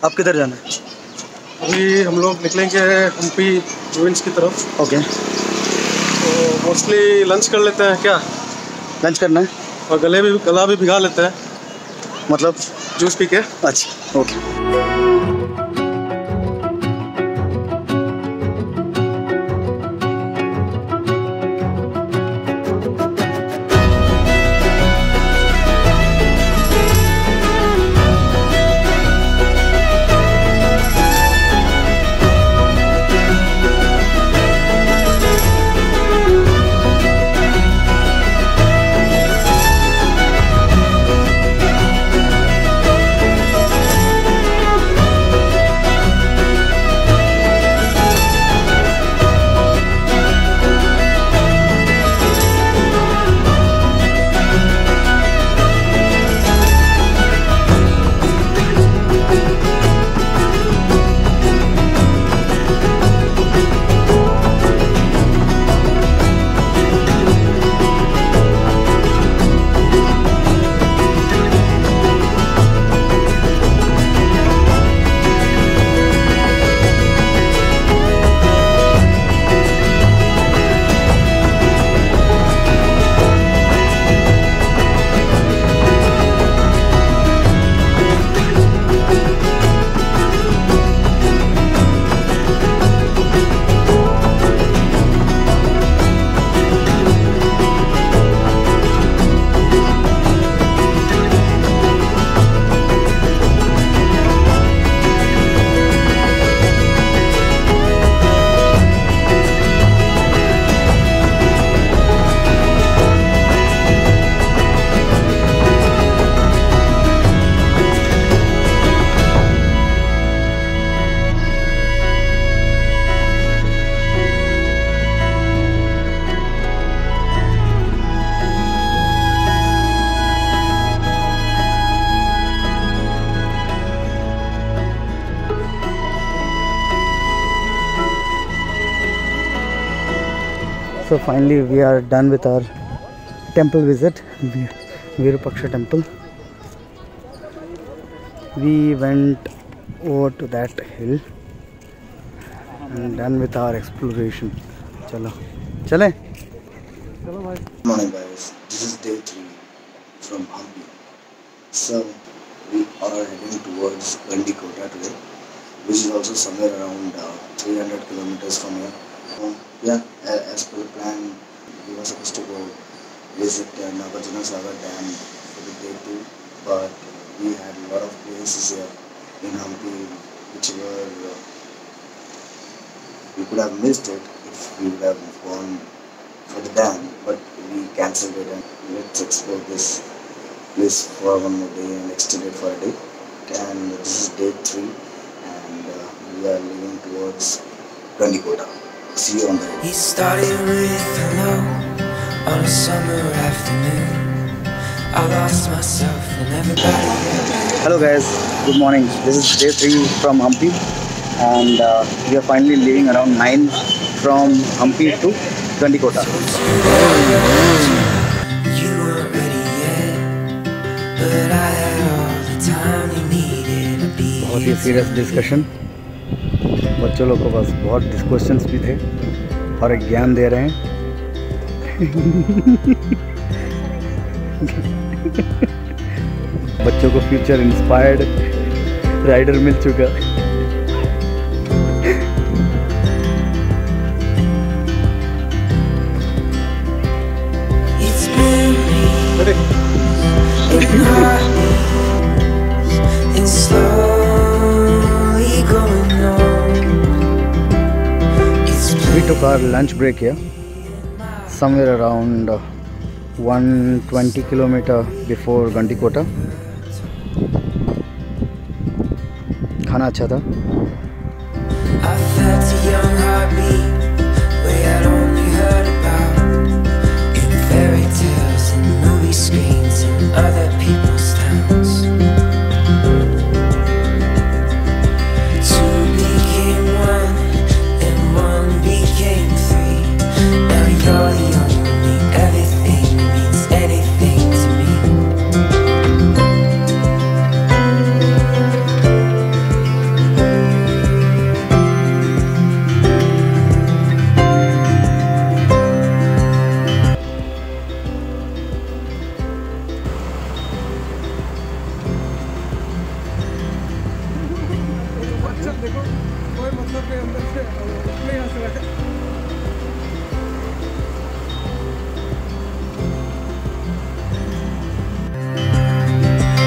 आप किधर जाना है? अभी हम लोग निकलेंगे हम्पी रुइंस की तरफ। ओके, तो मोस्टली लंच कर लेते हैं क्या? लंच करना है और गला भी भिगा लेते हैं, मतलब? जूस पी के। अच्छा, okay. So finally we are done with our temple visit, Virupaksha temple. We went over to that hill and done with our exploration. Chalo, chale. Good morning guys, this is day 3 from Hampi. So we are heading towards Gandikota today, which is also somewhere around 300 kilometers from here. Yeah, as per the plan, we were supposed to go visit Nagarjuna Sagar Dam for the day 2, but we had a lot of places here in Hampi which were we could have missed it if we would have gone for the dam, but we cancelled it and let's explore this place for one more day and extend it for a day. And this is day 3 and we are leaving towards Gandikota. See you on the road. He started with hello on a summer afternoon. I lost myself and everybody else. Hello guys, good morning. This is day 3 from Hampi and we are finally leaving around 9 from Hampi to Gandikota. You weren't ready yet, but I had all the time you needed to be. बहुत ही serious discussion, बच्चों लोग को बस बहुत questions भी थे और एक ज्ञान दे रहे हैं। बच्चों को फ्यूचर इंस्पायर्ड राइडर मिल चुका। We took our lunch break here, somewhere around 120 km before Gandikota. खाना अच्छा था।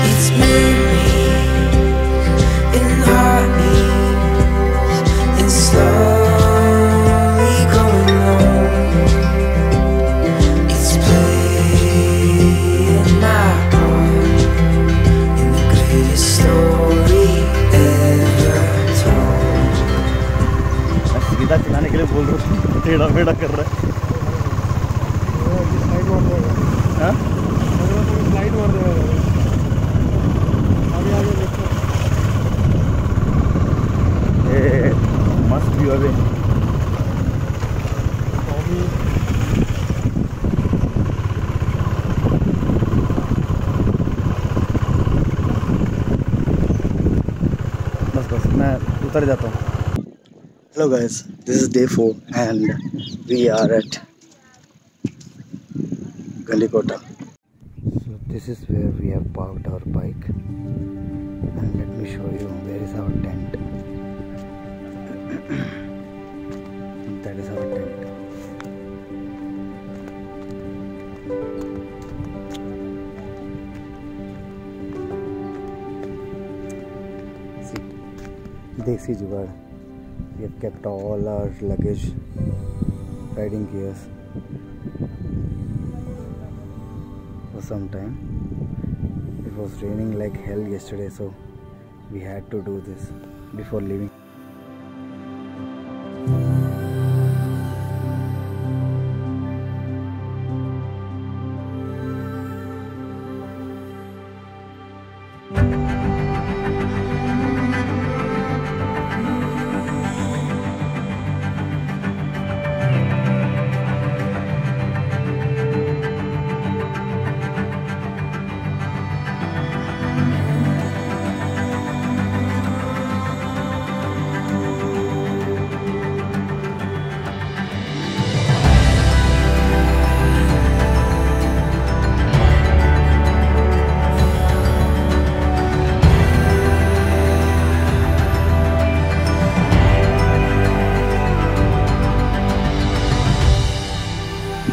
It's memories in heartbeats and slowly going low. It's playing my part in the greatest story ever told. सीधा चलाने के लिए बोल रहा हूँ, टेढ़ा मेढ़ा कर रहा है। हाँ? स्लाइड मार देगा आगे आगे देखो। मस्त व्यू है। बस मैं उतर जाता हूँ। Hello guys, this is day 4 and we are at Gandikota. So this is where we have parked our bike and let me show you where is our tent. That is our tent. See, desi jugaad. We have kept all our luggage, riding gears for some time. It was raining like hell yesterday, so we had to do this before leaving.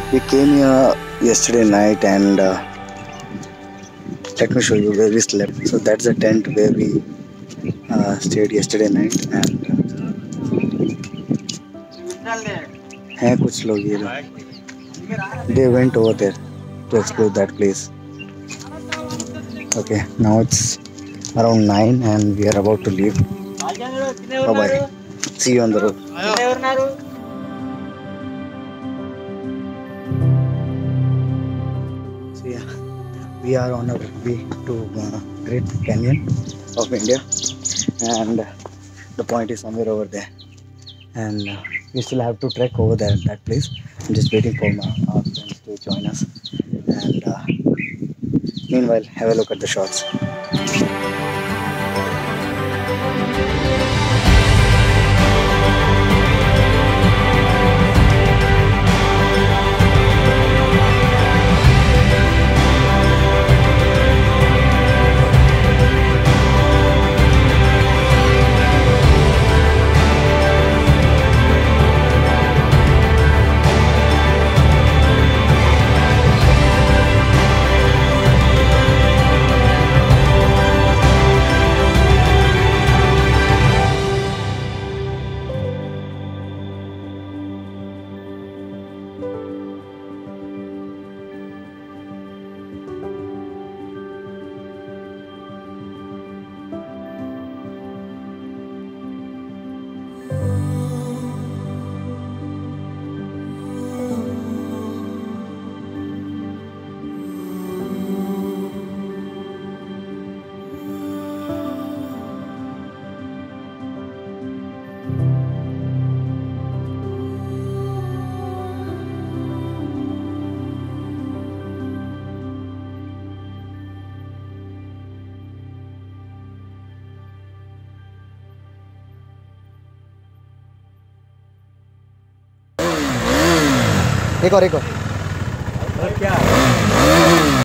We came here yesterday night and let me show you where we slept. So that's the tent where we stayed yesterday night and हैं कुछ लोग ये लोग. They went over there to explore that place. Okay, now it's around 9 and we are about to leave. Bye bye. See you on the road. So yeah, we are on our way to Great Canyon of India, and the point is somewhere over there. And we still have to trek over there at that place. I'm just waiting for our friends to join us. And meanwhile, have a look at the shots. एक और